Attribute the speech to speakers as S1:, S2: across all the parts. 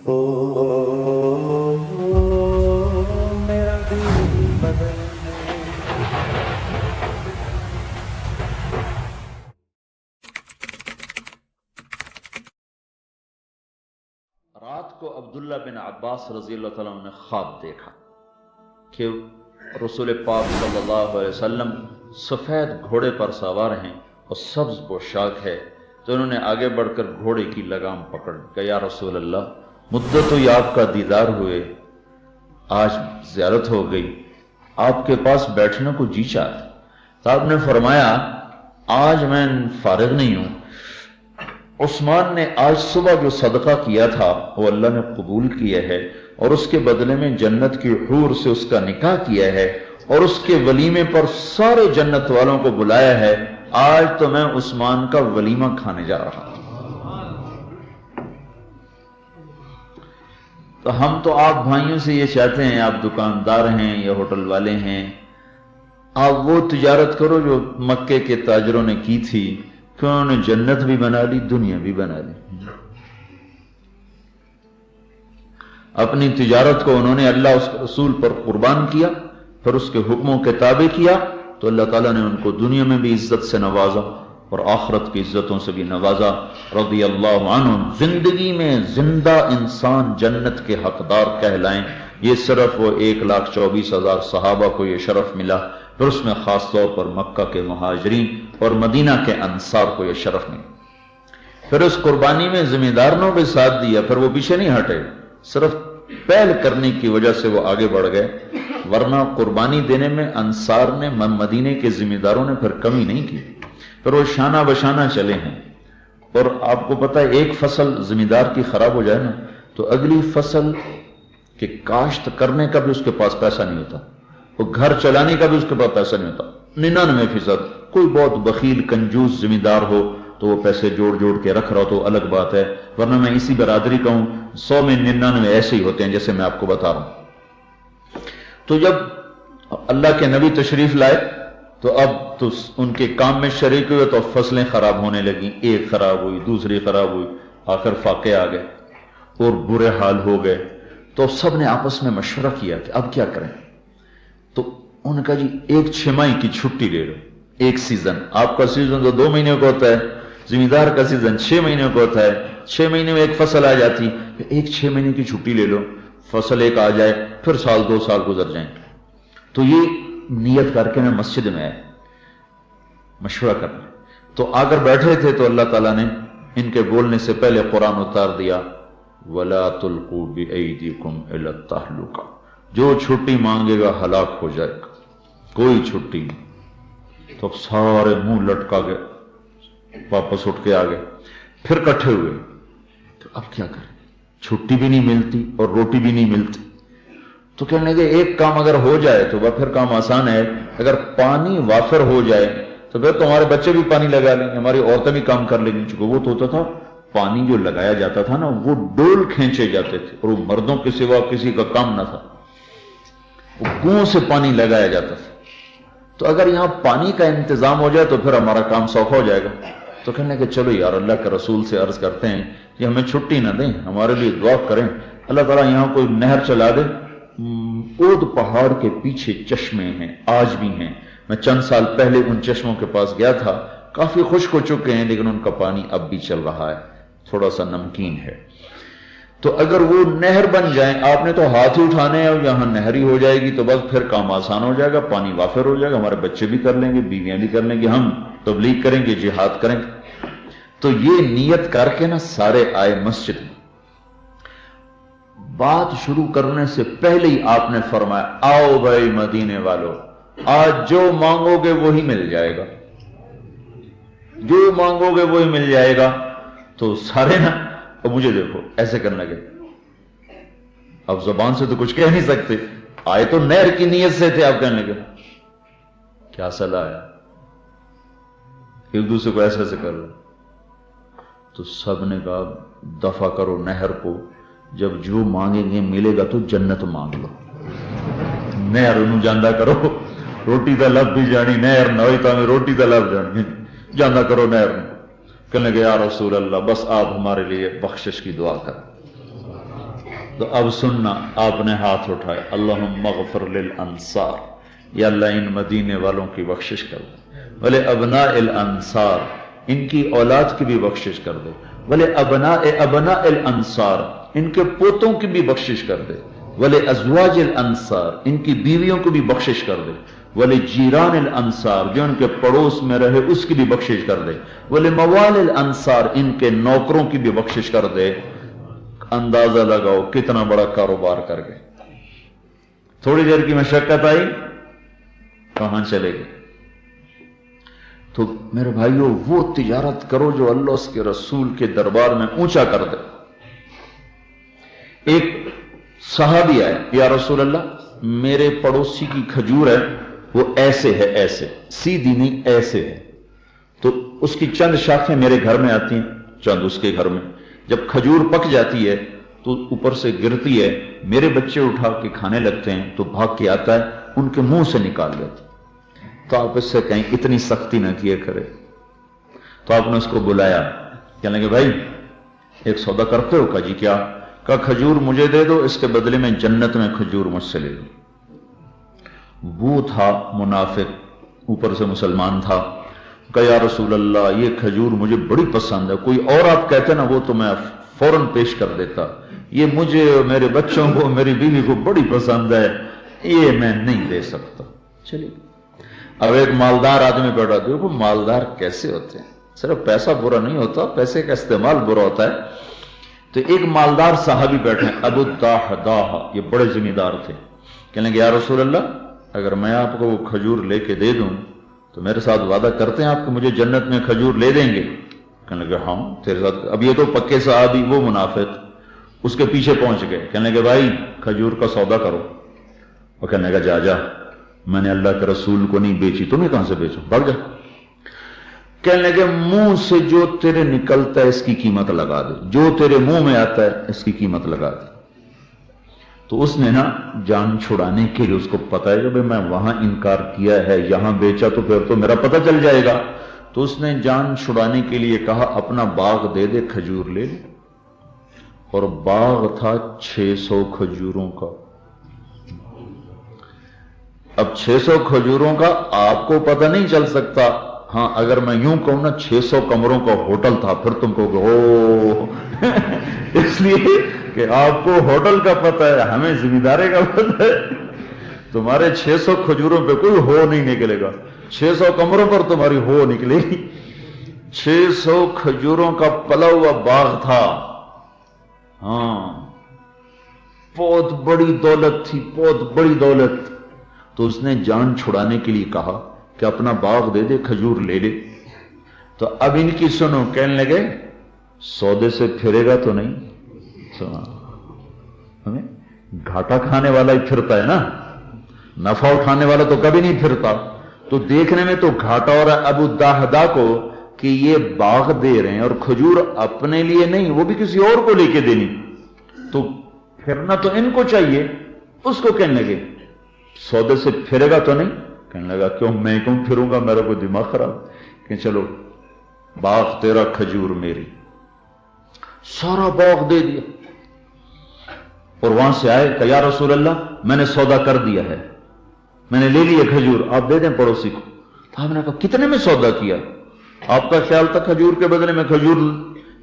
S1: میرا دل بدل
S2: رات کو عبداللہ بن عباس رضی اللہ تعالیٰ عنہ نے خواب دیکھا کہ رسول پاک صلی اللہ علیہ وسلم سفید گھوڑے پر سوار ہیں اور سبز پوشاک ہے، تو انہوں نے آگے بڑھ کر گھوڑے کی لگام پکڑ کہ یا رسول اللہ، مدت ہوئی آپ کا دیدار ہوئے، آج زیارت ہو گئی، آپ کے پاس بیٹھنے کو جی چاہتا، تو آپ نے فرمایا آج میں فارغ نہیں ہوں، عثمان نے آج صبح جو صدقہ کیا تھا وہ اللہ نے قبول کیا ہے، اور اس کے بدلے میں جنت کی حور سے اس کا نکاح کیا ہے، اور اس کے ولیمے پر سارے جنت والوں کو بلایا ہے، آج تو میں عثمان کا ولیمہ کھانے جا رہا ہوں۔ تو ہم تو آپ بھائیوں سے یہ چاہتے ہیں، آپ دکاندار ہیں یا ہوٹل والے ہیں، آپ وہ تجارت کرو جو مکے کے تاجروں نے کی تھی کہ انہوں نے جنت بھی بنا لی، دنیا بھی بنا لی۔ اپنی تجارت کو انہوں نے اللہ اس کے رسول پر قربان کیا، پھر اس کے حکموں کے تابع کیا، تو اللہ تعالیٰ نے ان کو دنیا میں بھی عزت سے نوازا اور آخرت کی عزتوں سے بھی نوازا۔ رضی اللہ عنہ، زندگی میں زندہ انسان جنت کے حقدار کہلائیں، یہ صرف وہ 1,24,000 صحابہ کو یہ شرف ملا، پھر اس میں خاص طور پر مکہ کے مہاجرین اور مدینہ کے انصار کو یہ شرف ملا۔ پھر اس قربانی میں ذمہ داروں بھی ساتھ دیا، پھر وہ پیچھے نہیں ہٹے، صرف پہل کرنے کی وجہ سے وہ آگے بڑھ گئے، ورنہ قربانی دینے میں انصار نے، مدینے کے ذمہ داروں نے پھر کمی نہیں کی، پھر وہ شانہ بشانہ چلے ہیں۔ اور آپ کو پتہ ہے ایک فصل ذمہ دار کی خراب ہو جائے نا تو اگلی فصل کے کاشت کرنے کا بھی اس کے پاس پیسہ نہیں ہوتا، وہ گھر چلانے کا بھی اس کے پاس پیسہ نہیں ہوتا۔ 99% کوئی بہت بخیل کنجوس ذمہ دار ہو تو وہ پیسے جوڑ جوڑ کے رکھ رہا ہو تو الگ بات ہے، ورنہ میں اسی برادری کا ہوں، 100 میں 99 ایسے ہی ہوتے ہیں جیسے میں آپ کو بتا رہا ہوں۔ تو جب اللہ کے نبی تشریف لائے تو اب تو ان کے کام میں شریک ہوئے تو فصلیں خراب ہونے لگیں، ایک خراب ہوئی، دوسری خراب ہوئی، آخر فاقے آ گئے اور برے حال ہو گئے۔ تو سب نے آپس میں مشورہ کیا کہ اب کیا کریں، تو ان کا جی ایک 6 ماہ کی چھٹی لے لو، ایک سیزن، آپ کا سیزن تو 2 مہینے کا ہوتا ہے، ذمہ دار کا سیزن 6 مہینے کا ہوتا ہے، 6 مہینے میں ایک فصل آ جاتی، ایک 6 مہینے کی چھٹی لے لو، فصل ایک آ جائے، پھر 1-2 سال گزر جائیں۔ تو یہ نیت کر کے میں مسجد میں آئے مشورہ کرنا، تو آ کر بیٹھے تھے تو اللہ تعالیٰ نے ان کے بولنے سے پہلے قرآن اتار دیا، وَلَا تُلْقُوا بِأَيْدِيكُمْ إِلَى التَّهْلُكَةِ، جو چھٹی مانگے گا ہلاک ہو جائے گا، کوئی چھٹی نہیں۔ تو سارے منہ لٹکا گئے، واپس اٹھ کے آ گئے، پھر کٹھے ہوئے، تو اب کیا کریں، چھٹی بھی نہیں ملتی اور روٹی بھی نہیں ملتی۔ تو کہنے لگے ایک کام اگر ہو جائے تو وہ پھر کام آسان ہے، اگر پانی وافر ہو جائے تو پھر تو ہمارے بچے بھی پانی لگا لیں گے، ہماری عورتیں بھی کام کر لیں گی، چونکہ وہ تو ہوتا تھا پانی جو لگایا جاتا تھا نا وہ ڈول کھینچے جاتے تھے، اور وہ مردوں کے سوا کسی کا کام نہ تھا، وہ کنویں سے پانی لگایا جاتا تھا۔ تو اگر یہاں پانی کا انتظام ہو جائے تو پھر ہمارا کام سوکھا ہو جائے گا۔ تو کہنے کہ چلو یار اللہ کے رسول سے عرض کرتے ہیں کہ ہمیں چھٹی نہ دیں، ہمارے لیے دعا کریں، اللہ تعالیٰ یہاں کوئی نہر چلا دے۔ اود پہاڑ کے پیچھے چشمے ہیں، آج بھی ہیں، میں چند سال پہلے ان چشموں کے پاس گیا تھا، کافی خشک ہو چکے ہیں لیکن ان کا پانی اب بھی چل رہا ہے، تھوڑا سا نمکین ہے۔ تو اگر وہ نہر بن جائیں، آپ نے تو ہاتھ ہی اٹھانے ہیں اور یہاں نہری ہو جائے گی تو بس پھر کام آسان ہو جائے گا، پانی وافر ہو جائے گا، ہمارے بچے بھی کر لیں گے، بیویاں بھی کر لیں گے، ہم تبلیغ کریں گے، جہاد کریں گے۔ تو یہ نیت کر کے نا سارے آئے مسجد میں۔ بات شروع کرنے سے پہلے ہی آپ نے فرمایا، آؤ بھائی مدینے والو، آج جو مانگو گے وہی مل جائے گا، جو مانگو گے وہی مل جائے گا۔ تو سارے نا اب مجھے دیکھو ایسے کرنے لگے، اب زبان سے تو کچھ کہہ نہیں سکتے، آئے تو نہر کی نیت سے تھے، آپ کہنے لگے کیا صلاح ہے، ایک دوسرے کو ایسے ایسے کر لو۔ تو سب نے کہا دفع کرو نہر کو، جب جو مانگیں گے ملے گا تو جنت مانگ لو، نہر انہوں جاندہ کرو، روٹی دا لب بھی جانی نہر نہ ہوئی تو ہمیں روٹی دا لب جانی، جاندہ کرو نہر میں۔ کہنے لگے یا رسول اللہ بس آپ ہمارے لیے بخشش کی دعا کریں۔ تو اب سننا، آپ نے ہاتھ اٹھائے، اللہم اغفر للانصار، یا اللہ ان مدینے والوں کی بخشش کر دے، ولی ابناء الانصار، ان کی اولاد کی بھی بخشش کر دے، ولی ابناء الانصار، ان کے پوتوں کی بھی بخشش کر دے، ولی ازواج الانصار، ان کی بیویوں کو بھی بخشش کر دے، ولی جیران الانصار، جو ان کے پڑوس میں رہے اس کی بھی بخشش کر دے، ولی موال الانصار، ان کے نوکروں کی بھی بخشش کر دے۔ اندازہ لگاؤ کتنا بڑا کاروبار کر گئے۔ تھوڑی دیر کی مشقت آئی، کہاں چلے گئے؟ تو میرے بھائیوں، وہ تجارت کرو جو اللہ اس کے رسول کے دربار میں اونچا کر دے۔ ایک صحابی آئے، یا رسول اللہ میرے پڑوسی کی کھجور ہے، وہ ایسے ہے، ایسے سیدھی نہیں، ایسے ہے، تو اس کی چند شاخیں میرے گھر میں آتی ہیں، چند اس کے گھر میں، جب کھجور پک جاتی ہے تو اوپر سے گرتی ہے، میرے بچے اٹھا کے کھانے لگتے ہیں تو بھاگ کے آتا ہے، ان کے منہ سے نکال لیتے۔ تو آپ اس سے کہیں اتنی سختی نہ کیے کرے۔ تو آپ نے اس کو بلایا، کہنے لگے بھائی ایک سودا کرتے ہو؟ کہا جی کیا؟ کہا کھجور مجھے دے دو، اس کے بدلے میں جنت میں کھجور مجھ سے لے لو۔ وہ تھا منافق، اوپر سے مسلمان تھا۔ کہا یا رسول اللہ یہ کھجور مجھے بڑی پسند ہے، کوئی اور آپ کہتے نا وہ تو میں فوراً پیش کر دیتا، یہ مجھے میرے بچوں کو میری بیوی کو بڑی پسند ہے، یہ میں نہیں دے سکتا۔ چلیے اب ایک مالدار آدمی بیٹھا، دیکھو مالدار کیسے ہوتے ہیں، صرف پیسہ برا نہیں ہوتا، پیسے کا استعمال برا ہوتا ہے۔ تو ایک مالدار صحابی بیٹھے ہیں، ابو الدحداح، یہ بڑے ذمہ دار تھے، کہنے لگے یا رسول اللہ اگر میں آپ کو وہ کھجور لے کے دے دوں تو میرے ساتھ وعدہ کرتے ہیں آپ کہ مجھے جنت میں کھجور لے دیں گے؟ کہنے لگے ہاں تیرے ساتھ۔ اب یہ تو پکے صحابی، وہ منافق اس کے پیچھے پہنچ گئے، کہنے لگے بھائی کھجور کا سودا کرو۔ اور کہنے لگا جا میں نے اللہ کے رسول کو نہیں بیچی، تمہیں کہاں سے بیچو، بھاگ جا۔ کہنے لگے منہ سے جو تیرے نکلتا ہے اس کی قیمت لگا دے، جو تیرے منہ میں آتا ہے اس کی قیمت لگا دے۔ تو اس نے نا جان چھڑانے کے لیے، اس کو پتا ہے کہ میں وہاں انکار کیا ہے، یہاں بیچا تو پھر تو میرا پتہ چل جائے گا، تو اس نے جان چھڑانے کے لیے کہا اپنا باغ دے دے، کھجور لے لے۔ اور باغ تھا 600 کھجوروں کا۔ اب 600 کھجوروں کا آپ کو پتہ نہیں چل سکتا، ہاں اگر میں یوں کہوں نا 600 کمروں کا ہوٹل تھا، پھر تم کو او اس لیے کہ آپ کو ہوٹل کا پتہ ہے، ہمیں ذمہ داری کا پتہ ہے۔ تمہارے 600 کھجوروں پہ کوئی ہو نہیں نکلے گا، 600 کمروں پر تمہاری ہو نکلے گی۔ 600 کھجوروں کا پلا ہوا باغ تھا، ہاں بہت بڑی دولت تھی، بہت بڑی دولت۔ تو اس نے جان چھڑانے کے لیے کہا کہ اپنا باغ دے دے، کھجور لے لے۔ تو اب ان کی سنو، کہنے لگے سودے سے پھرے گا تو نہیں؟ سنا ہمیں گھاٹا کھانے والا ہی پھرتا ہے نا، نفع اٹھانے والا تو کبھی نہیں پھرتا۔ تو دیکھنے میں تو گھاٹا ہو رہا ہے ابو الدحداح کو کہ یہ باغ دے رہے ہیں اور کھجور اپنے لیے نہیں، وہ بھی کسی اور کو لے کے دینی، تو پھرنا تو ان کو چاہیے۔ اس کو کہنے لگے سودے سے پھرے گا تو نہیں؟ کہنے لگا کیوں میں کیوں پھروں گا، میرا کوئی دماغ خراب؟ کہ چلو باغ تیرا، کھجور میری۔ سارا باغ دے دیا اور وہاں سے آئے کہ یا رسول اللہ میں نے سودا کر دیا ہے، میں نے لے لیا کھجور، آپ دے دیں پڑوسی کو۔ تو آپ نے کہا کتنے میں سودا کیا؟ آپ کا خیال تھا کھجور کے بدلے میں کھجور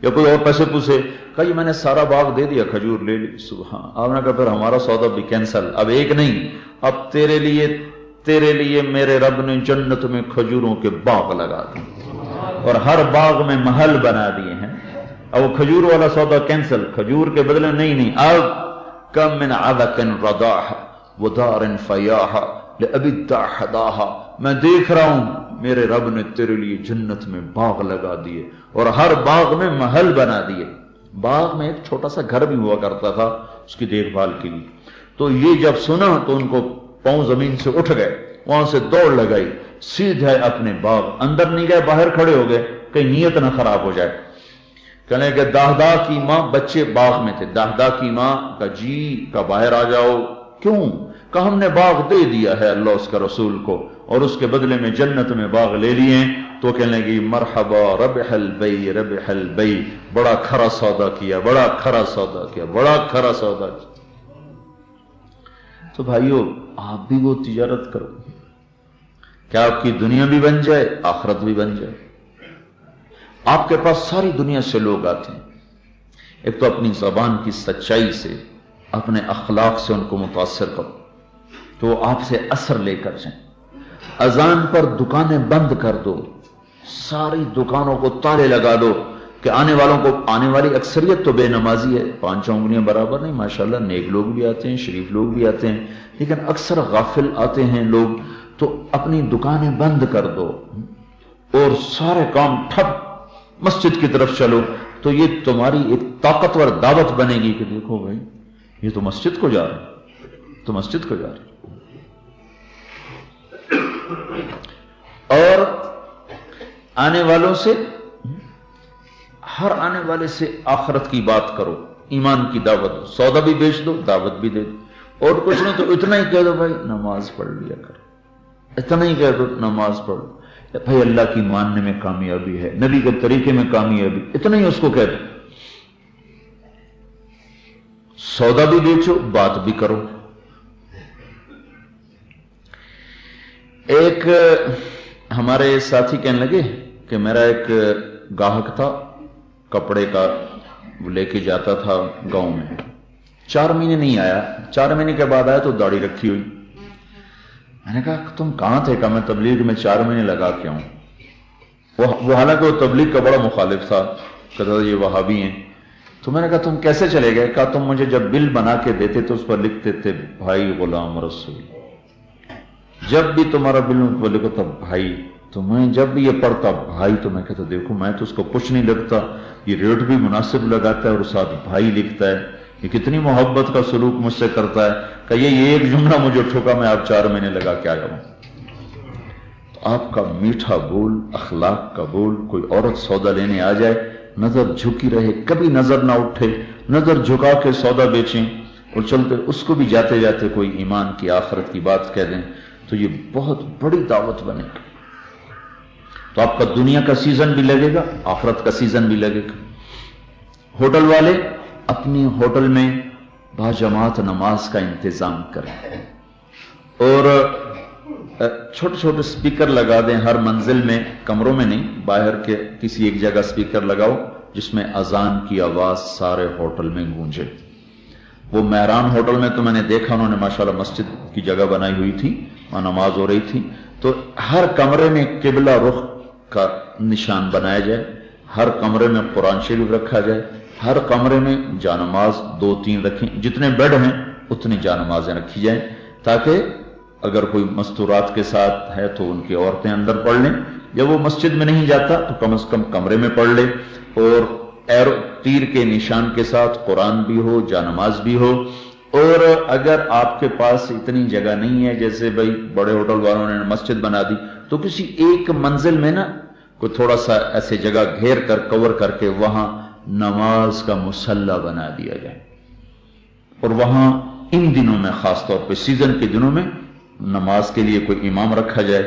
S2: یا کوئی اور پیسے پوچھے؟ کہا یہ میں نے سارا باغ دے دیا، کھجور لے لی۔ سبحان۔ آپ نے کہا پھر ہمارا سودا بھی کینسل، اب ایک نہیں، اب تیرے لیے میرے رب نے جنت میں کھجوروں کے باغ لگا دیے اور ہر باغ میں محل بنا دیے ہیں۔ اب وہ کھجور والا سودا کینسل، کھجور کے بدلے نہیں، اب کم من عذق رضاح ودار فیاح لأبی الدحداح، میں دیکھ رہا ہوں میرے رب نے تیرے لیے جنت میں باغ لگا دیے اور ہر باغ میں محل بنا دیے۔ باغ میں ایک چھوٹا سا گھر بھی ہوا کرتا تھا اس کی دیکھ بھال کے لیے۔ تو یہ جب سنا تو ان کو پاؤں زمین سے اٹھ گئے، وہاں سے دوڑ لگائی، سیدھے اپنے باغ، اندر نہیں گئے، باہر کھڑے ہو گئے کہیں نیت نہ خراب ہو جائے۔ کہنے کہ دہدہ کی ماں، بچے باغ میں تھے، دہدہ کی ماں کا جی کا باہر آ جاؤ۔ کیوں؟ کہ ہم نے باغ دے دیا ہے اللہ اس کا رسول کو اور اس کے بدلے میں جنت میں باغ لے لیے، تو تو کہنے لگی مرحبا ربح البئی ربح البئی، بڑا کھرا سودا کیا، بڑا کھرا سودا کیا، بڑا کھرا سودا کیا۔ تو بھائیو آپ بھی وہ تجارت کرو کہ آپ کی دنیا بھی بن جائے، آخرت بھی بن جائے۔ آپ کے پاس ساری دنیا سے لوگ آتے ہیں، ایک تو اپنی زبان کی سچائی سے، اپنے اخلاق سے ان کو متاثر کرو تو وہ آپ سے اثر لے کر جائیں۔ اذان پر دکانیں بند کر دو، ساری دکانوں کو تالے لگا دو کہ آنے والوں کو، آنے والی اکثریت تو بے نمازی ہے، 5 انگلیاں برابر نہیں، ماشاءاللہ نیک لوگ بھی آتے ہیں، شریف لوگ بھی آتے ہیں، لیکن اکثر غافل آتے ہیں لوگ، تو اپنی دکانیں بند کر دو اور سارے کام ٹھپ، مسجد کی طرف چلو، تو یہ تمہاری ایک طاقتور دعوت بنے گی کہ دیکھو بھائی یہ تو مسجد کو جا رہے ہیں، تو مسجد کو جا رہے ہیں۔ اور آنے والوں سے، ہر آنے والے سے آخرت کی بات کرو، ایمان کی دعوت دو، سودا بھی بیچ دو، دعوت بھی دے دو، اور کچھ نہیں تو اتنا ہی کہہ دو بھائی نماز پڑھ لیا کرو، اتنا ہی کہہ دو نماز پڑھو بھائی، اللہ کی ماننے میں کامیابی ہے، نبی کے طریقے میں کامیابی، اتنا ہی اس کو کہہ دو۔ سودا بھی بیچو، بات بھی کرو۔ ایک ہمارے ساتھی کہنے لگے کہ میرا ایک گاہک تھا کپڑے کا، وہ لے کے جاتا تھا گاؤں میں، 4 مہینے نہیں آیا، 4 مہینے کے بعد آیا تو داڑھی رکھی ہوئی۔ میں نے کہا تم کہاں تھے؟ کہ میں تبلیغ میں 4 مہینے لگا کے ہوں۔ وہ حالانکہ وہ تبلیغ کا بڑا مخالف تھا، کہتا تھا یہ وہابی ہیں۔ تو میں نے کہا تم کیسے چلے گئے؟ کہا تم مجھے جب بل بنا کے دیتے تو اس پر لکھتے تھے بھائی غلام رسول، جب بھی تمہارا بل وہ لکھو تھا بھائی، تو میں جب بھی یہ پڑھتا بھائی تو میں کہتا دیکھو میں تو اس کو کچھ نہیں لگتا، یہ ریٹ بھی مناسب لگاتا ہے اور ساتھ بھائی لکھتا ہے، یہ کتنی محبت کا سلوک مجھ سے کرتا ہے کہ یہ ایک جملہ مجھے ٹھوکا میں آپ 4 مہینے لگا کے آیا ہوں۔ تو آپ کا میٹھا بول، اخلاق کا بول، کوئی عورت سودا لینے آ جائے نظر جھکی رہے، کبھی نظر نہ اٹھے، نظر جھکا کے سودا بیچیں اور چلتے، اس کو بھی جاتے جاتے کوئی ایمان کی آخرت کی بات کہہ دیں تو یہ بہت بڑی دعوت بنے گی۔ تو آپ کا دنیا کا سیزن بھی لگے گا، آخرت کا سیزن بھی لگے گا۔ ہوٹل والے اپنی ہوٹل میں باجماعت نماز کا انتظام کریں اور چھوٹے چھوٹے سپیکر لگا دیں ہر منزل میں، کمروں میں نہیں، باہر کے کسی ایک جگہ سپیکر لگاؤ جس میں اذان کی آواز سارے ہوٹل میں گونجے۔ وہ مہران ہوٹل میں تو میں نے دیکھا انہوں نے ماشاءاللہ مسجد کی جگہ بنائی ہوئی تھی، وہاں نماز ہو رہی تھی، تو ہر کمرے میں قبلہ رخ کا نشان بنایا جائے، ہر کمرے میں قرآن شریف رکھا جائے، ہر کمرے میں جانماز 2-3 رکھیں، جتنے بیڈ ہیں اتنی جانمازیں رکھی جائیں تاکہ اگر کوئی مستورات کے ساتھ ہے تو ان کی عورتیں اندر پڑھ لیں، جب وہ مسجد میں نہیں جاتا تو کم از کم کمرے میں پڑھ لے، اور تیر کے نشان کے ساتھ قرآن بھی ہو، جانماز بھی ہو۔ اور اگر آپ کے پاس اتنی جگہ نہیں ہے، جیسے بھائی بڑے ہوٹل والوں نے مسجد بنا دی، تو کسی ایک منزل میں نا کوئی تھوڑا سا ایسے جگہ گھیر کر کور کر کے وہاں نماز کا مصلی بنا دیا جائے، اور وہاں ان دنوں میں خاص طور پہ سیزن کے دنوں میں نماز کے لیے کوئی امام رکھا جائے،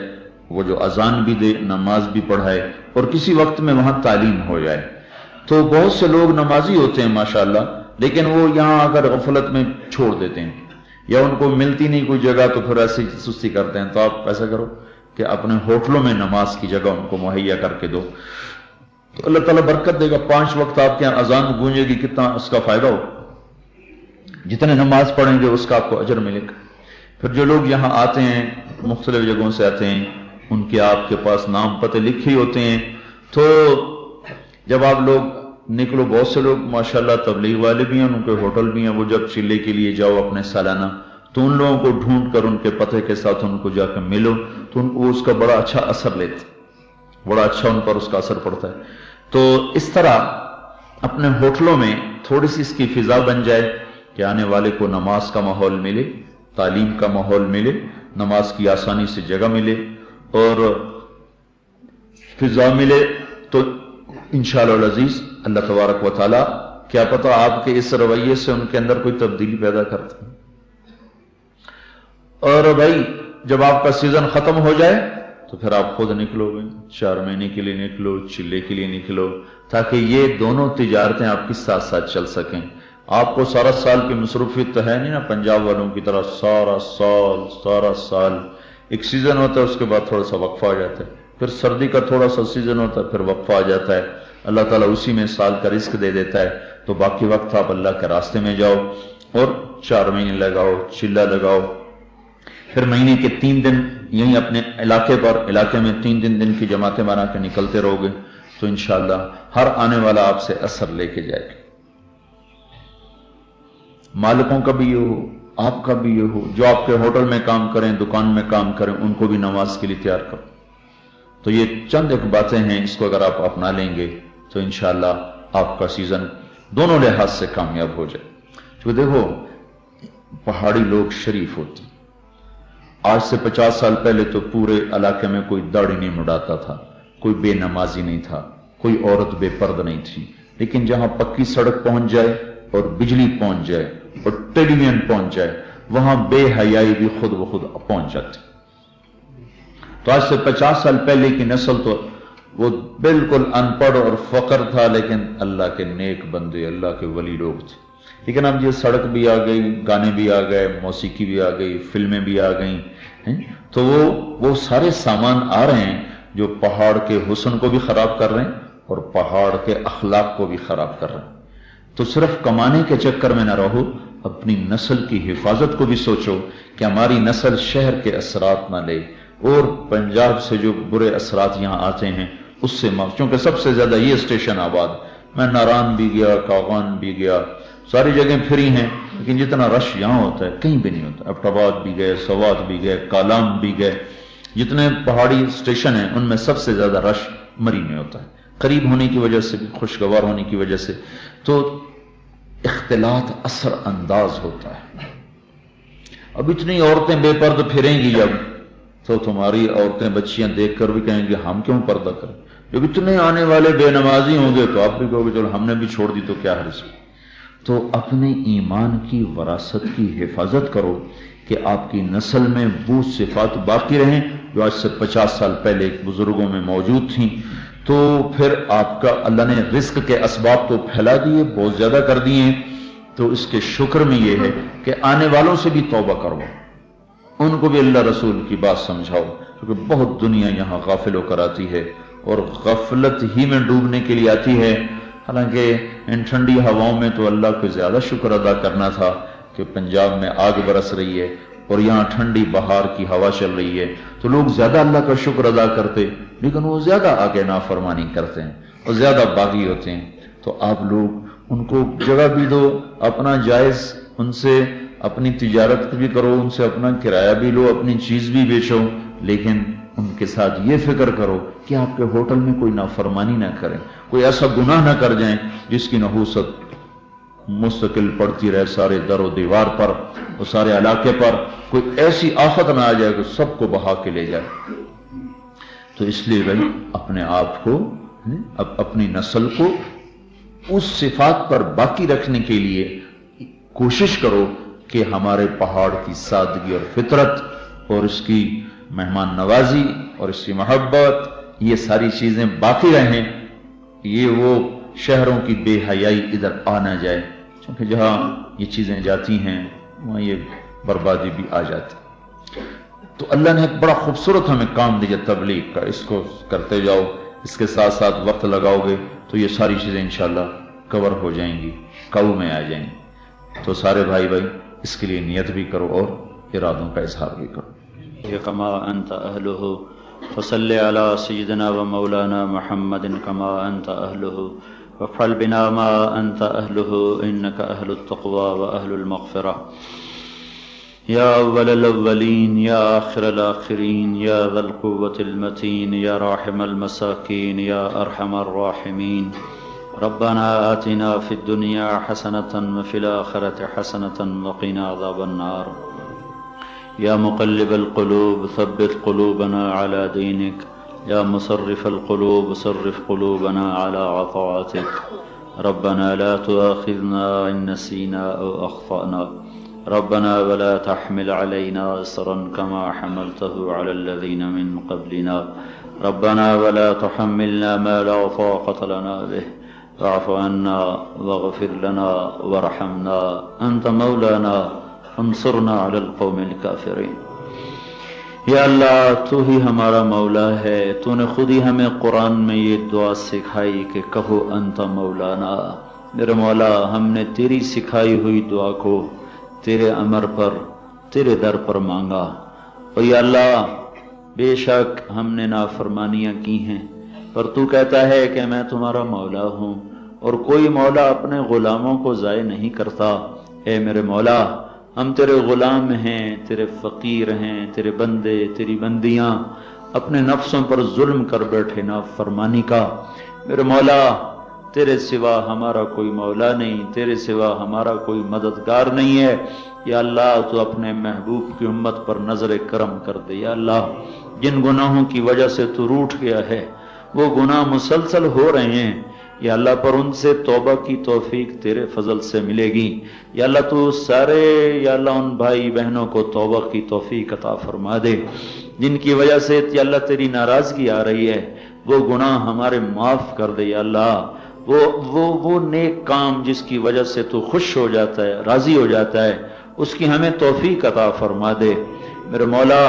S2: وہ جو اذان بھی دے، نماز بھی پڑھائے، اور کسی وقت میں وہاں تعلیم ہو جائے۔ تو بہت سے لوگ نمازی ہوتے ہیں ماشاءاللہ، لیکن وہ یہاں اگر غفلت میں چھوڑ دیتے ہیں یا ان کو ملتی نہیں کوئی جگہ تو پھر ایسے سستی کرتے ہیں۔ تو آپ ایسا کرو کہ اپنے ہوٹلوں میں نماز کی جگہ ان کو مہیا کر کے دو، تو اللہ تعالیٰ برکت دے گا۔ 5 وقت آپ کے یہاں اذان گونجے گی، کتنا اس کا فائدہ ہو، جتنے نماز پڑھیں گے اس کا آپ کو اجر ملے گا۔ پھر جو لوگ یہاں آتے ہیں، مختلف جگہوں سے آتے ہیں، ان کے آپ کے پاس نام پتے لکھے ہوتے ہیں، تو جب آپ لوگ نکلو، بہت سے لوگ ماشاءاللہ تبلیغ والے بھی ہیں، ان کے ہوٹل بھی ہیں، وہ جب چلے کے لیے جاؤ اپنے سالانہ تو ان لوگوں کو ڈھونڈ کر ان کے پتے کے ساتھ ان کو جا کے ملو، تو وہ اس کا بڑا اچھا اثر لیتے، بڑا اچھا ان پر اس کا اثر پڑتا ہے۔ تو اس طرح اپنے ہوٹلوں میں تھوڑی سی اس کی فضا بن جائے کہ آنے والے کو نماز کا ماحول ملے، تعلیم کا ماحول ملے، نماز کی آسانی سے جگہ ملے اور فضا ملے، تو انشاءاللہ العزیز اللہ تبارک و تعالی کیا پتہ آپ کے اس رویے سے ان کے اندر کوئی تبدیلی پیدا کرتا ہے۔ اور بھائی جب آپ کا سیزن ختم ہو جائے تو پھر آپ خود نکلو گے، 4 مہینے کے لیے نکلو، چلے کے لیے نکلو، تاکہ یہ دونوں تجارتیں آپ کی ساتھ ساتھ چل سکیں۔ آپ کو سارا سال کی مصروفیت تو ہے نہیں نا پنجاب والوں کی طرح سارا سال۔ ایک سیزن ہوتا ہے، اس کے بعد تھوڑا سا وقفہ آ جاتا ہے، پھر سردی کا تھوڑا سا سیزن ہوتا ہے، پھر وقفہ آ جاتا ہے۔ اللہ تعالیٰ اسی میں سال کا رزق دے دیتا ہے، تو باقی وقت آپ اللہ کے راستے میں جاؤ اور 4 مہینے لگاؤ، چلہ لگاؤ، پھر مہینے کے 3 دن یہیں اپنے علاقے میں 3 دن کی جماعتیں بنا کے نکلتے رہو گے، تو انشاءاللہ ہر آنے والا آپ سے اثر لے کے جائے گا۔ مالکوں کا بھی یہ ہو، آپ کا بھی یہ ہو، جو آپ کے ہوٹل میں کام کریں، دکان میں کام کریں، ان کو بھی نماز کے لیے تیار کرو۔ تو یہ چند ایک باتیں ہیں، اس کو اگر آپ اپنا لیں گے تو انشاءاللہ آپ کا سیزن دونوں لحاظ سے کامیاب ہو جائے۔ تو دیکھو، پہاڑی لوگ شریف ہوتے ہیں۔ آج سے 50 سال پہلے تو پورے علاقے میں کوئی داڑھی نہیں مڈاتا تھا، کوئی بے نمازی نہیں تھا، کوئی عورت بے پرد نہیں تھی، لیکن جہاں پکی سڑک پہنچ جائے اور بجلی پہنچ جائے اور ٹیلی ویژن پہنچ جائے، وہاں بے حیائی بھی خود بخود پہنچ جاتی۔ تو آج سے 50 سال پہلے کی نسل تو وہ بالکل ان پڑھ اور فقر تھا، لیکن اللہ کے نیک بندے، اللہ کے ولی لوگ تھے۔ لیکن اب یہ سڑک بھی آ گئی، گانے بھی آ گئے، موسیقی بھی آ گئی، فلمیں بھی آ گئیں، تو وہ سارے سامان آ رہے ہیں جو پہاڑ کے حسن کو بھی خراب کر رہے ہیں اور پہاڑ کے اخلاق کو بھی خراب کر رہے ہیں۔ تو صرف کمانے کے چکر میں نہ رہو، اپنی نسل کی حفاظت کو بھی سوچو کہ ہماری نسل شہر کے اثرات نہ لے، اور پنجاب سے جو برے اثرات یہاں آتے ہیں اس سے چونکہ سب سے زیادہ یہ اسٹیشن آباد، میں ناران بھی گیا، کاغان بھی گیا، ساری جگہیں فری ہیں، لیکن جتنا رش یہاں ہوتا ہے کہیں بھی نہیں ہوتا۔ ابٹ آباد بھی گئے، سوات بھی گئے، کالام بھی گئے، جتنے پہاڑی اسٹیشن ہیں ان میں سب سے زیادہ رش مری میں ہوتا ہے، قریب ہونے کی وجہ سے بھی، خوشگوار ہونے کی وجہ سے۔ تو اختلاط اثر انداز ہوتا ہے۔ اب اتنی عورتیں بے پردہ پھریں گی جب، تو تمہاری عورتیں بچیاں دیکھ کر بھی کہیں گے ہم کیوں پردہ کریں؟ جب اتنے آنے والے بے نمازی ہوں گے تو آپ بھی کہو گے چلو ہم نے بھی چھوڑ دی تو کیا حرج۔ تو اپنے ایمان کی وراثت کی حفاظت کرو کہ آپ کی نسل میں وہ صفات باقی رہیں جو آج سے 50 سال پہلے بزرگوں میں موجود تھیں۔ تو پھر آپ کا اللہ نے رزق کے اسباب تو پھیلا دیے، بہت زیادہ کر دیے ہیں، تو اس کے شکر میں یہ ہے کہ آنے والوں سے بھی توبہ کرو، ان کو بھی اللہ رسول کی بات سمجھاؤ، کیونکہ بہت دنیا یہاں غافل ہو کر آتی ہے اور غفلت ہی میں ڈوبنے کے لیے آتی ہے۔ حالانکہ ان ٹھنڈی ہواؤں میں تو اللہ کو زیادہ شکر ادا کرنا تھا کہ پنجاب میں آگ برس رہی ہے اور یہاں ٹھنڈی بہار کی ہوا چل رہی ہے، تو لوگ زیادہ اللہ کا شکر ادا کرتے، لیکن وہ زیادہ آگے نافرمانی کرتے ہیں اور زیادہ باغی ہوتے ہیں۔ تو آپ لوگ ان کو جگہ بھی دو، اپنا جائز ان سے اپنی تجارت بھی کرو، ان سے اپنا کرایہ بھی لو، اپنی چیز بھی بیچو، لیکن ان کے ساتھ یہ فکر کرو کہ آپ کے ہوٹل میں کوئی نافرمانی نہ کریں، کوئی ایسا گناہ نہ کر جائیں جس کی نحوست مستقل پڑتی رہے سارے در و دیوار پر اور سارے علاقے پر، کوئی ایسی آفت نہ آ جائے کہ سب کو بہا کے لے جائے۔ تو اس لیے بھائی اپنے آپ کو، اپنی نسل کو اس صفات پر باقی رکھنے کے لیے کوشش کرو کہ ہمارے پہاڑ کی سادگی اور فطرت اور اس کی مہمان نوازی اور اس کی محبت، یہ ساری چیزیں باقی رہیں، یہ وہ شہروں کی بے حیائی ادھر آ نہ جائے، کیونکہ جہاں یہ چیزیں جاتی ہیں وہاں یہ بربادی بھی آ جاتی۔ تو اللہ نے ایک بڑا خوبصورت ہمیں کام دیا تبلیغ کا، اس کو کرتے جاؤ، اس کے ساتھ ساتھ وقت لگاؤ گے تو یہ ساری چیزیں انشاءاللہ کور ہو جائیں گی، قابو میں آ جائیں گی۔ تو سارے بھائی اس کے لیے نیت بھی کرو اور ارادوں کا اظہار بھی کرو۔
S3: كما أنت أهله فصل على سيدنا ومولانا محمد كما أنت أهله وافعل بنا ما أنت أهله إنك أهل التقوى وأهل المغفرة يا أول الأولين يا آخر الآخرين يا ذا القوة المتين يا راحم المساكين يا أرحم الراحمين ربنا آتنا في الدنيا حسنة وفي الآخرة حسنة وقنا عذاب النار يا مقلب القلوب ثبت قلوبنا على دينك يا مصرف القلوب صرف قلوبنا على طاعتك ربنا لا تؤاخذنا إن نسينا أو أخطأنا ربنا ولا تحمل علينا إصرا كما حملته على الذين من قبلنا ربنا ولا تحملنا ما لا طاقة لنا به واعف عنا واغفر لنا وارحمنا أنت مولانا انصرنا على القوم الكافرين. یا اللہ تو ہی ہمارا مولا ہے، تو نے خود ہی ہمیں قرآن میں یہ دعا سکھائی کہ کہو انت مولانا. میرے مولا ہم نے تیری سکھائی ہوئی دعا کو تیرے امر پر تیرے در پر مانگا. اور یا اللہ بے شک ہم نے نافرمانیاں کی ہیں، پر تو کہتا ہے کہ میں تمہارا مولا ہوں اور کوئی مولا اپنے غلاموں کو ضائع نہیں کرتا. اے میرے مولا ہم تیرے غلام ہیں، تیرے فقیر ہیں، تیرے بندے تیری بندیاں، اپنے نفسوں پر ظلم کر بیٹھے نافرمانی کا. میرے مولا تیرے سوا ہمارا کوئی مولا نہیں، تیرے سوا ہمارا کوئی مددگار نہیں ہے. یا اللہ تو اپنے محبوب کی امت پر نظر کرم کر دے. یا اللہ جن گناہوں کی وجہ سے تو روٹھ گیا ہے وہ گناہ مسلسل ہو رہے ہیں، یا اللہ پر ان سے توبہ کی توفیق تیرے فضل سے ملے گی. یا اللہ تو سارے یا اللہ ان بھائی بہنوں کو توبہ کی توفیق عطا فرما دے جن کی وجہ سے یا اللہ تیری ناراضگی آ رہی ہے. وہ گناہ ہمارے معاف کر دے. یا اللہ وہ نیک کام جس کی وجہ سے تو خوش ہو جاتا ہے، راضی ہو جاتا ہے، اس کی ہمیں توفیق عطا فرما دے. میرے مولا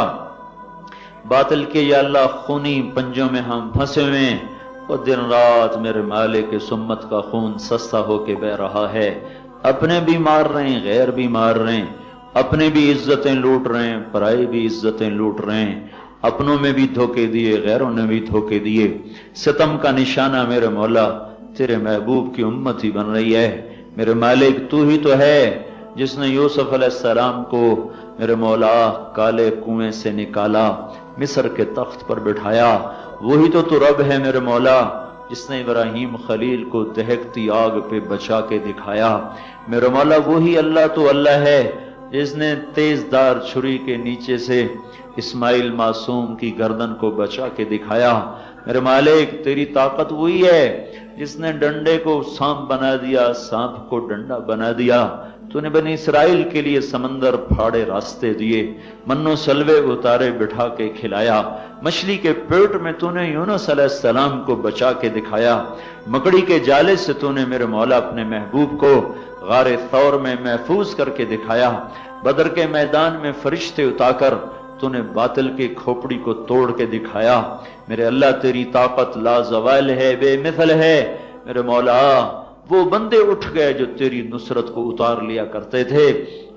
S3: باطل کے یا اللہ خونی پنجوں میں ہم پھنسے ہوئے ہیں، اور دن رات میرے مالک کے سمت کا خون سستا ہو کے بہ رہا ہے. اپنے بھی مار رہے ہیں، غیر بھی مار رہے ہیں، اپنے بھی عزتیں لوٹ رہے ہیں، پرائے بھی عزتیں لوٹ رہے ہیں، اپنوں میں بھی دھوکے دیے، غیروں نے بھی دھوکے دیے. ستم کا نشانہ میرے مولا تیرے محبوب کی امت ہی بن رہی ہے. میرے مالک تو ہی تو ہے جس نے یوسف علیہ السلام کو میرے مولا کالے کنویں سے نکالا، مصر کے تخت پر بٹھایا. وہی تو رب ہے میرے مولا جس نے ابراہیم خلیل کو دہکتی آگ پہ بچا کے دکھایا. میرے مولا وہی اللہ تو اللہ ہے جس نے تیز دار چھری کے نیچے سے اسماعیل معصوم کی گردن کو بچا کے دکھایا. میرے مالک تیری طاقت وہی ہے جس نے ڈنڈے کو سانپ بنا دیا، سانپ کو ڈنڈا بنا دیا. تو نے بنی اسرائیل کے لیے سمندر پھاڑے راستے دیے، منو سلوے اتارے بٹھا کے کھلایا. مچھلی کے پیٹ میں تو نے یونس علیہ السلام کو بچا کے دکھایا. مکڑی کے جالے سے تو نے میرے مولا اپنے محبوب کو غار ثور میں محفوظ کر کے دکھایا. بدر کے میدان میں فرشتے اٹھا کر تو نے باطل کے کھوپڑی کو توڑ کے دکھایا. میرے اللہ تیری طاقت لا زوال ہے، بے مثل ہے. میرے مولا وہ بندے اٹھ گئے جو تیری نصرت کو اتار لیا کرتے تھے.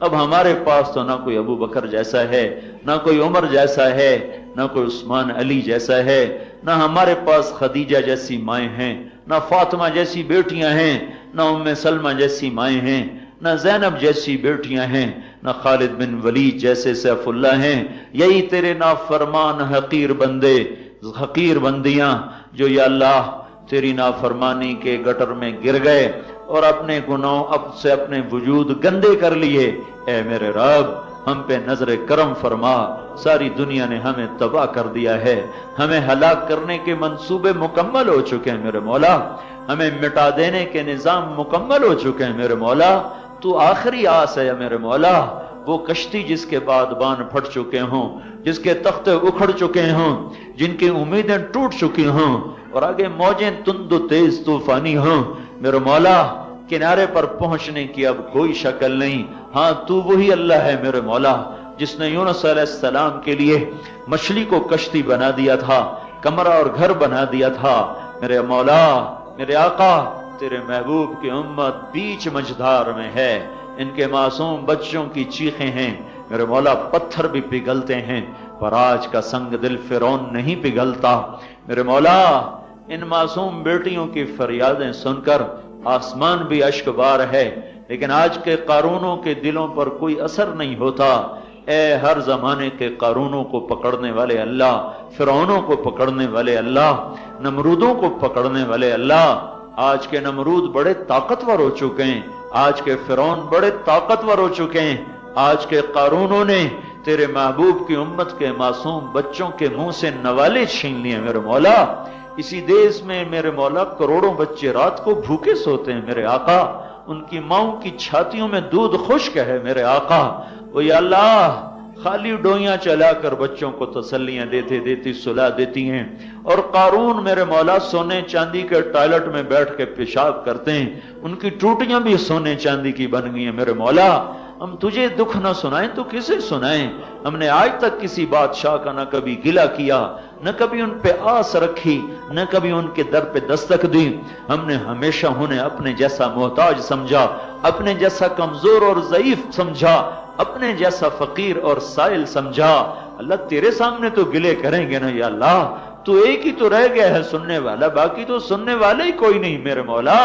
S3: اب ہمارے پاس تو نہ کوئی ابو بکر جیسا ہے، نہ کوئی عمر جیسا ہے، نہ کوئی عثمان علی جیسا ہے، نہ ہمارے پاس خدیجہ جیسی مائیں ہیں، نہ فاطمہ جیسی بیٹیاں ہیں، نہ ام سلمہ جیسی مائیں ہیں، نہ زینب جیسی بیٹیاں ہیں، نہ خالد بن ولید جیسے سیف اللہ ہیں. یہی تیرے نافرمان حقیر بندے، حقیر بندیاں جو یا اللہ تیری نافرمانی کے گٹر میں گر گئے اور اپنے گناہوں اب سے اپنے وجود گندے کر لیے. اے میرے رب ہم پہ نظر کرم فرما. ساری دنیا نے ہمیں تباہ کر دیا ہے، ہمیں ہلاک کرنے کے منصوبے مکمل ہو چکے ہیں میرے مولا، ہمیں مٹا دینے کے نظام مکمل ہو چکے ہیں میرے مولا. تو آخری آس ہے میرے مولا، وہ کشتی جس کے بعد بان پھٹ چکے ہوں، جس کے تختے اکھڑ چکے ہوں، جن کی امیدیں ٹوٹ چکی ہوں اور آگے موجیں تند و تیز طوفانی ہوں. میرے مولا کنارے پر پہنچنے کی اب کوئی شکل نہیں. ہاں تو وہی اللہ ہے میرے مولا جس نے یونس علیہ السلام کے لیے مچھلی کو کشتی بنا دیا تھا، کمرہ اور گھر بنا دیا تھا. میرے مولا میرے آقا تیرے محبوب کی امت بیچ مجدار میں ہے، ان کے معصوم بچوں کی چیخیں ہیں میرے مولا، پتھر بھی پگھلتے ہیں پر آج کا سنگ دل فرعون نہیں پگھلتا. میرے مولا ان معصوم بیٹیوں کی فریادیں سن کر آسمان بھی اشک بار ہے، لیکن آج کے قارونوں کے دلوں پر کوئی اثر نہیں ہوتا. اے ہر زمانے کے قارونوں کو پکڑنے والے اللہ، فرعونوں کو پکڑنے والے اللہ، نمرودوں کو پکڑنے والے اللہ. آج کے نمرود بڑے طاقتور ہو چکے ہیں، آج کے فرعون بڑے طاقتور ہو چکے ہیں. آج کے قارونوں نے تیرے محبوب کی امت کے معصوم بچوں کے منہ سے نوالے چھین لیے میرے مولا. اسی دیش میں میرے مولا کروڑوں بچے رات کو بھوکے سوتے ہیں میرے آقا. ان کی ماؤں کی چھاتیوں میں دودھ خشک ہے میرے آقا، وہ یا اللہ خالی ڈویاں چلا کر بچوں کو تسلیاں دیتی صلح دیتی ہیں، اور قارون میرے مولا سونے چاندی کے ٹوائلٹ میں بیٹھ کے پیشاب کرتے ہیں، ان کی ٹوٹیاں بھی سونے چاندی کی بن گئی ہیں میرے مولا۔ ہم تجھے دکھ نہ سنائیں تو کسے سنائیں؟ ہم نے آج تک کسی بادشاہ کا نہ کبھی گلہ کیا، نہ کبھی ان پہ آس رکھی، نہ کبھی ان کے در پہ دستک دی۔ ہم نے ہمیشہ انہیں اپنے جیسا محتاج سمجھا، اپنے جیسا کمزور اور ضعیف سمجھا، اپنے جیسا فقیر اور سائل سمجھا۔ اللہ تیرے سامنے تو گلے کریں گے نا یا اللہ، تو ایک ہی تو رہ گیا ہے سننے والا، باقی تو سننے والا ہی کوئی نہیں میرے مولا۔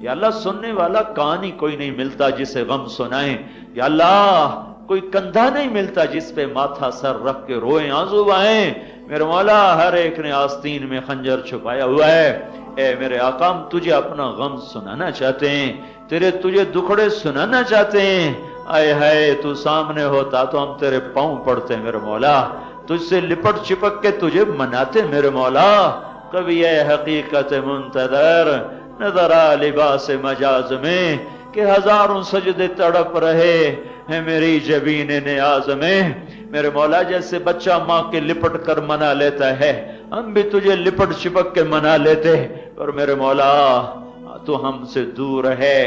S3: یا اللہ سننے والا کہانی کوئی نہیں ملتا جسے غم سنائیں، یا اللہ کوئی کندھا نہیں ملتا جس پہ ماتھا سر رکھ کے روئیں آنسو بہائیں میرے مولا۔ ہر ایک نے آستین میں خنجر چھپایا ہوا ہے۔ اے میرے آقا ہم تجھے اپنا غم سنانا چاہتے ہیں، تجھے دکھڑے سنانا چاہتے ہیں۔ آئے ہائے تو سامنے ہوتا تو ہم تیرے پاؤں پڑتے میرے مولا، تجھ سے لپٹ چپک کے تجھے مناتے میرے مولا۔ کبھی اے حقیقت منتظر نظر آ لباس مجاز میں کہ ہزاروں سجدے تڑپ رہے ہیں میری جبین نیاز میں میرے مولا۔ جیسے بچہ ماں کے لپٹ کر منا لیتا ہے، ہم بھی تجھے لپٹ چپک کے منا لیتے، اور میرے مولا تو ہم سے دور ہے،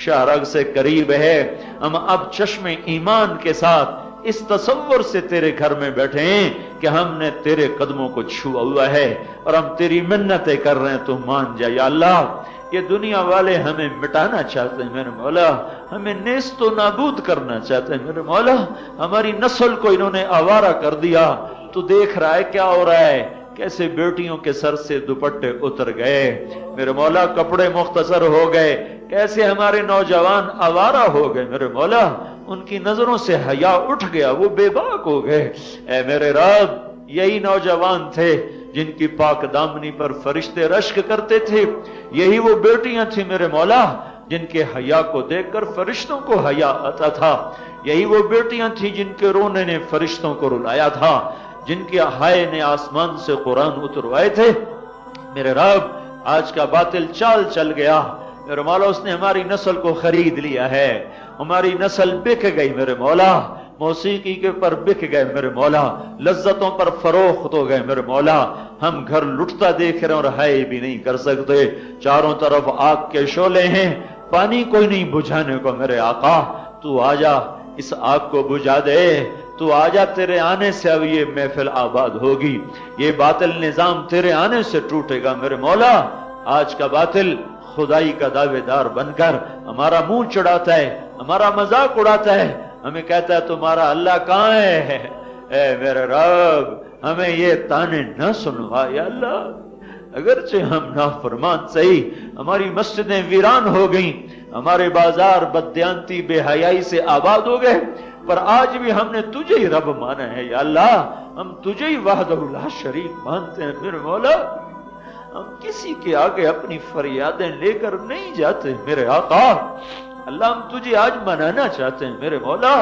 S3: شہرگ سے قریب ہے۔ ہم اب چشم ایمان کے ساتھ اس تصور سے تیرے گھر میں بیٹھے ہیں کہ ہم نے تیرے قدموں کو چھوا ہوا ہے اور ہم تیری منتیں کر رہے ہیں، تو مان جا یا اللہ۔ یہ دنیا والے ہمیں مٹانا چاہتے ہیں میرے مولا، ہمیں نیست و نابود کرنا چاہتے ہیں میرے مولا، ہماری نسل کو انہوں نے آوارہ کر دیا۔ تو دیکھ رہا ہے کیا ہو رہا ہے، کیسے بیٹیوں کے سر سے دوپٹے اتر گئے میرے مولا، کپڑے مختصر ہو گئے، کیسے ہمارے نوجوان آوارہ ہو گئے میرے مولا، ان کی نظروں سے حیا اٹھ گیا، وہ بے باک ہو گئے۔ اے میرے رب یہی نوجوان تھے جن کی پاک دامنی پر فرشتے رشک کرتے تھے، یہی وہ بیٹیاں تھیں میرے مولا جن کے حیا کو دیکھ کر فرشتوں کو حیا آتا تھا، یہی وہ بیٹیاں تھیں جن کے رونے نے فرشتوں کو رلایا تھا، جن کے ہائے نے آسمان سے قرآن اتروائے تھے میرے رب۔ آج کا باطل چال چل گیا میرے مولا، اس نے ہماری نسل کو خرید لیا ہے، ہماری نسل بک گئی میرے مولا، موسیقی کے پر بک گئے میرے مولا، لذتوں پر فروخت ہو گئے میرے مولا۔ ہم گھر لٹتا دیکھ رہے ہیں اور ہائے بھی نہیں کر سکتے، چاروں طرف آگ کے شعلے ہیں، پانی کوئی نہیں بجھانے کو میرے آقا۔ تو آجا اس آگ کو بجھا دے، تو آجا، تیرے آنے سے اب یہ محفل آباد ہوگی، یہ باطل نظام تیرے آنے سے ٹوٹے گا میرے مولا۔ آج کا باطل خدائی کا دعوے دار بن کر ہمارا منہ چڑھاتا ہے، ہمارا مذاق اڑاتا ہے، ہمیں کہتا ہے تمہارا اللہ کہاں ہے۔ اے میرے رب ہمیں یہ تانے نہ سنوا یا اللہ، اگرچہ ہم نافرمان صحیح، ہماری مسجدیں ویران ہو گئیں، ہمارے بازار بددیانتی بے حیائی سے آباد ہو گئے، پر آج بھی ہم نے تجھے ہی رب مانا ہے یا اللہ، ہم تجھے ہی وحدہ لا شریک مانتے ہیں میرے مولا۔ ہم کسی کے آگے اپنی فریادیں لے کر نہیں جاتے میرے آقا۔ اللہ ہم تجھے آج منانا چاہتے ہیں میرے مولا،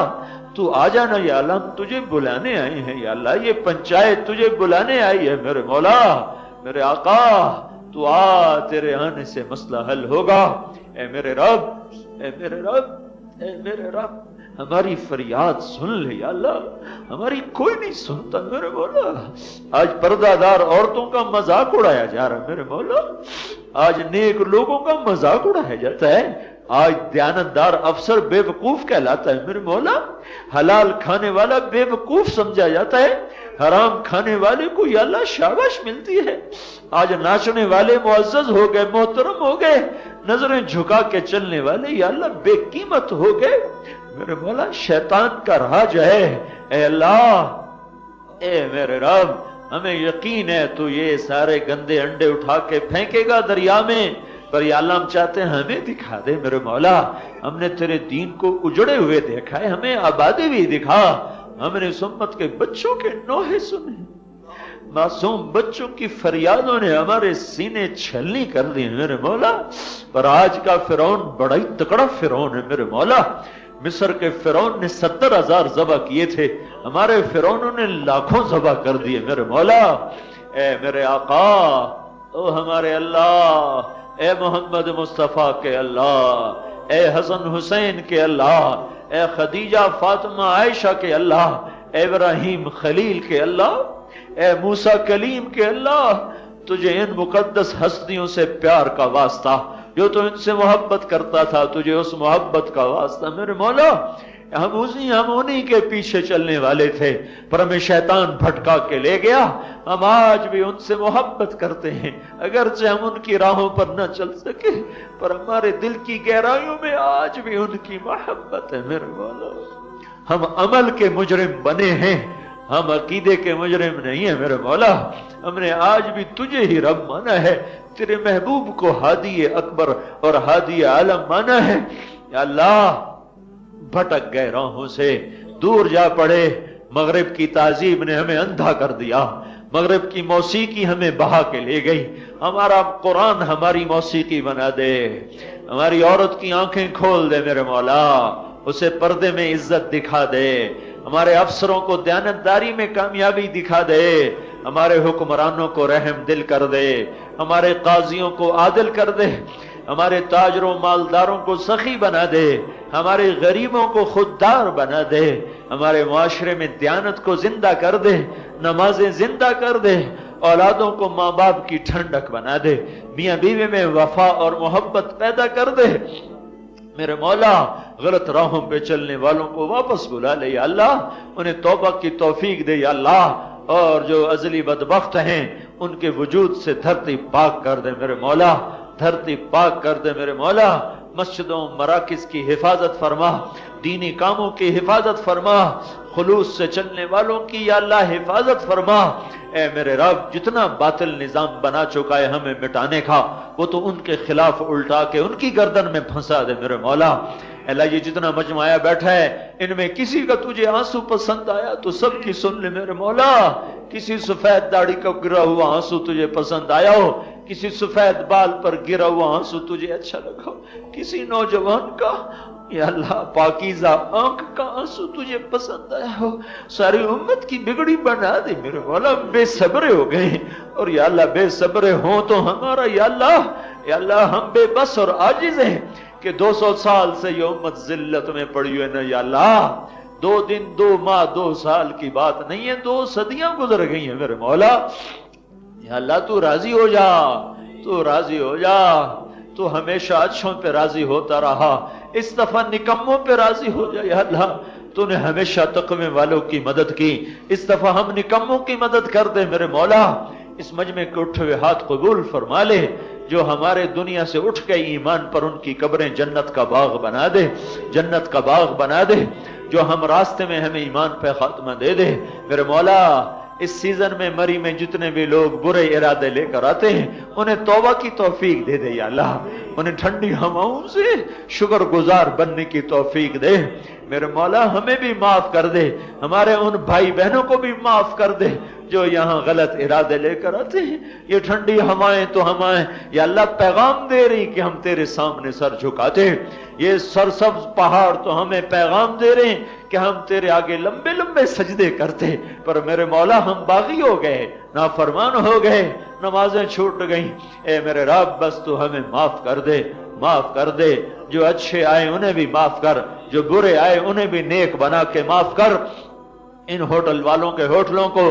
S3: تو آ جانا یا اللہ، ہم تجھے بلانے آئے ہیں یا اللہ، یہ پنچایت تجھے بلانے آئی ہے میرے مولا، میرے آقا تو آ، تیرے آنے سے مسئلہ حل ہوگا۔ اے میرے رب، اے میرے رب، اے میرے رب ہماری فریاد سن لے یا اللہ، ہماری کوئی نہیں سنتا میرے مولا۔ آج پردہ دار عورتوں کا مذاق اڑایا جا رہا ہے میرے مولا، آج نیک لوگوں کا مذاق اڑایا جاتا ہے، آج دیانتدار افسر بے وقوف کہلاتا ہے میرے مولا، حلال کھانے والا بے وقوف سمجھا جاتا ہے، حرام کھانے والے کو یا اللہ شاباش ملتی ہے۔ آج ناچنے والے معزز ہو گئے، محترم ہو گئے، نظریں جھکا کے چلنے والے یا اللہ بے قیمت ہو گئے میرے مولا۔ شیطان کا راج ہے اے اللہ، اے میرے رب ہمیں یقین ہے تو یہ سارے گندے انڈے اٹھا کے پھینکے گا دریا میں، پر یا اللہ ہم چاہتے ہیں ہمیں دکھا دے میرے مولا، ہم نے تیرے دین کو اجڑے ہوئے دیکھا ہے، ہمیں آبادی بھی دکھا، ہم نے اس امت کے بچوں کے نوحے سنے، معصوم بچوں کی فریادوں نے ہمارے سینے چھلنی کر دی میرے مولا۔ پر آج کا فرعون بڑا ہی تکڑا فرعون ہے میرے مولا، مصر کے فرعون نے 70,000 ذبح کیے تھے، ہمارے فرعونوں نے لاکھوں ذبح کر دیے میرے مولا۔ اے میرے آقا، او ہمارے اللہ، اے محمد مصطفیٰ کے اللہ، اے حسن حسین کے اللہ، اے خدیجہ فاطمہ عائشہ کے اللہ، اے ابراہیم خلیل کے اللہ، اے موسیٰ کلیم کے اللہ، تجھے ان مقدس ہستیوں سے پیار کا واسطہ، جو تو ان سے محبت کرتا تھا، تجھے اس محبت کا واسطہ میرے مولا۔ ہم انہی کے پیچھے چلنے والے تھے، پر ہمیں شیطان بھٹکا کے لے گیا۔ ہم آج بھی ان سے محبت کرتے ہیں، اگرچہ ہم ان کی راہوں پر نہ چل سکے، پر ہمارے دل کی گہرائیوں میں آج بھی ان کی محبت ہے میرے مولا۔ ہم عمل کے مجرم بنے ہیں، ہم عقیدے کے مجرم نہیں ہیں میرے مولا۔ ہم نے آج بھی تجھے ہی رب مانا ہے، تیرے محبوب کو ہادی اکبر اور ہادی عالم مانا ہے۔ یا اللہ، بھٹک گئے راہوں سے، دور جا پڑے، مغرب کی تہذیب نے ہمیں اندھا کر دیا، مغرب کی موسیقی ہمیں بہا کے لے گئی۔ ہمارا قرآن ہماری موسیقی بنا دے، ہماری عورت کی آنکھیں کھول دے میرے مولا، اسے پردے میں عزت دکھا دے، ہمارے افسروں کو دیانتداری میں کامیابی دکھا دے، ہمارے حکمرانوں کو رحم دل کر دے، ہمارے قاضیوں کو عادل کر دے، ہمارے تاجروں مالداروں کو سخی بنا دے، ہمارے غریبوں کو خوددار بنا دے، ہمارے معاشرے میں دیانت کو زندہ کر دے، نمازیں زندہ کر دے، اولادوں کو ماں باپ کی ٹھنڈک بنا دے، میاں بیوی میں وفا اور محبت پیدا کر دے میرے مولا۔ غلط راہوں پہ چلنے والوں کو واپس بلا لے یا اللہ، انہیں توبہ کی توفیق دے یا اللہ، اور جو ازلی بدبخت ہیں ان کے وجود سے دھرتی پاک کر دے میرے مولا، دھرتی پاک کر دے میرے مولا۔ مسجدوں مراکز کی حفاظت فرما، دینی کاموں کی حفاظت فرما، خلوص سے چلنے والوں کی یا اللہ حفاظت فرما۔ اے میرے رب، جتنا باطل نظام بنا چکا ہے ہمیں مٹانے کا، وہ تو ان کے خلاف الٹا کے ان کی گردن میں پھنسا دے میرے مولا۔ اللہ، یہ جتنا مجمع بیٹھا ہے ان میں کسی کا تجھے آنسو پسند آیا تو سب کی سن لے میرے مولا۔ کسی سفید داڑھی کا گرا ہوا آنسو تجھے پسند آیا ہو، کسی سفید بال پر گرا ہوا آنسو تجھے اچھا لگا، کسی نوجوان کا یا اللہ پاکیزہ آنکھ کا آنسو تجھے پسند آیا ہو، ساری امت کی بگڑی بنا دے میرے مولا۔ بے صبرے ہو گئے، اور یا اللہ بے صبرے ہوں تو ہمارا یا اللہ ہم بے بس اور عاجز ہیں کہ 200 سال سے یہ امت ذلت میں پڑی ہوئی نا یا اللہ۔ 2 دن 2 ماہ 2 سال کی بات نہیں ہے، 2 صدیاں گزر گئی ہیں میرے مولا۔ یا اللہ تو راضی ہو جا، تو راضی ہو جا، تو ہمیشہ اچھوں پہ راضی ہوتا رہا، اس دفعہ نکموں پہ راضی ہو جا یا اللہ۔ تو نے ہمیشہ تقوی والوں کی مدد کی، اس دفعہ ہم نکموں کی مدد کر دے میرے مولا۔ اس مجمع کے اٹھے ہوئے ہاتھ قبول فرما لے، جو ہمارے دنیا سے اٹھ گئے ایمان پر ان کی قبریں جنت کا باغ بنا دے، جنت کا باغ بنا دے۔ جو ہم راستے میں ہمیں ایمان پہ خاتمہ دے دے میرے مولا۔ اس سیزن میں مری میں جتنے بھی لوگ برے ارادے لے کر آتے ہیں انہیں توبہ کی توفیق دے دے یا اللہ، انہیں ٹھنڈی ہواؤں سے شکر گزار بننے کی توفیق دے میرے مولا۔ ہمیں بھی معاف کر دے، ہمارے ان بھائی بہنوں کو بھی معاف کر دے جو یہاں غلط ارادے لے کر آتے ہیں۔ یہ ٹھنڈی ہوائیں تو ہمیں یا اللہ پیغام دے رہی کہ ہم تیرے سامنے سر جھکاتے ہیں، یہ سرسبز پہاڑ تو ہمیں پیغام دے رہے ہیں کہ ہم تیرے آگے لمبے لمبے سجدے کرتے، پر میرے مولا ہم باغی ہو گئے، نافرمان ہو گئے، نمازیں چھوٹ گئیں۔ اے میرے رب بس تو ہمیں معاف کر دے، معاف کر دے۔ جو اچھے آئے انہیں بھی معاف کر، جو برے آئے انہیں بھی نیک بنا کے معاف کر۔ ان ہوٹل والوں کے ہوٹلوں کو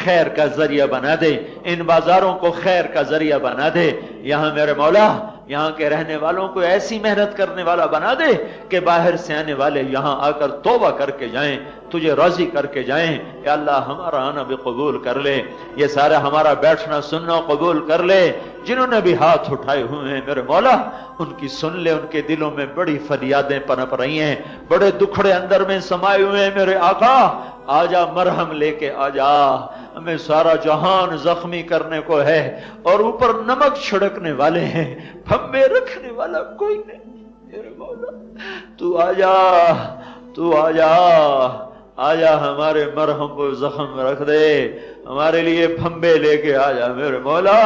S3: خیر کا ذریعہ بنا دے، ان بازاروں کو خیر کا ذریعہ بنا دے۔ یہاں میرے مولا یہاں کے رہنے والوں کو ایسی محنت کرنے والا بنا دے کہ باہر سے آنے والے یہاں آ کر توبہ کر کے جائیں، تجھے راضی کر کے جائیں۔ یا اللہ ہمارا آنا بھی قبول کر لے، یہ سارا ہمارا بیٹھنا سننا قبول کر لے۔ جنہوں نے بھی ہاتھ اٹھائے ہوئے ہیں میرے مولا ان کی سن لے، ان کے دلوں میں بڑی فریادیں پنپ رہی ہیں، بڑے دکھڑے اندر میں سمائے ہوئے ہیں میرے آقا۔ آجا مرہم لے کے آجا، ہمیں سارا جہان زخمی کرنے کو ہے اور اوپر نمک چھڑکنے والے ہیں، پھمبے رکھنے والا کوئی نہیں میرے مولا۔ تو آجا، تو آجا، آجا ہمارے مرہم کو زخم رکھ دے، ہمارے لیے پھمبے لے کے آجا میرے مولا۔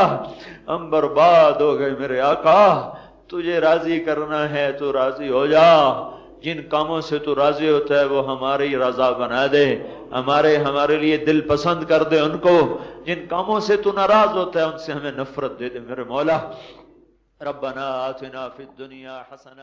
S3: ہم برباد ہو گئے میرے آقا، تجھے راضی کرنا ہے تو راضی ہو جا، جن کاموں سے تو راضی ہوتا ہے وہ ہماری رضا بنا دے، ہمارے لیے دل پسند کر دے ان کو، جن کاموں سے تو ناراض ہوتا ہے ان سے ہمیں نفرت دے دے میرے مولا۔ ربنا آتنا فی الدنیا حسنہ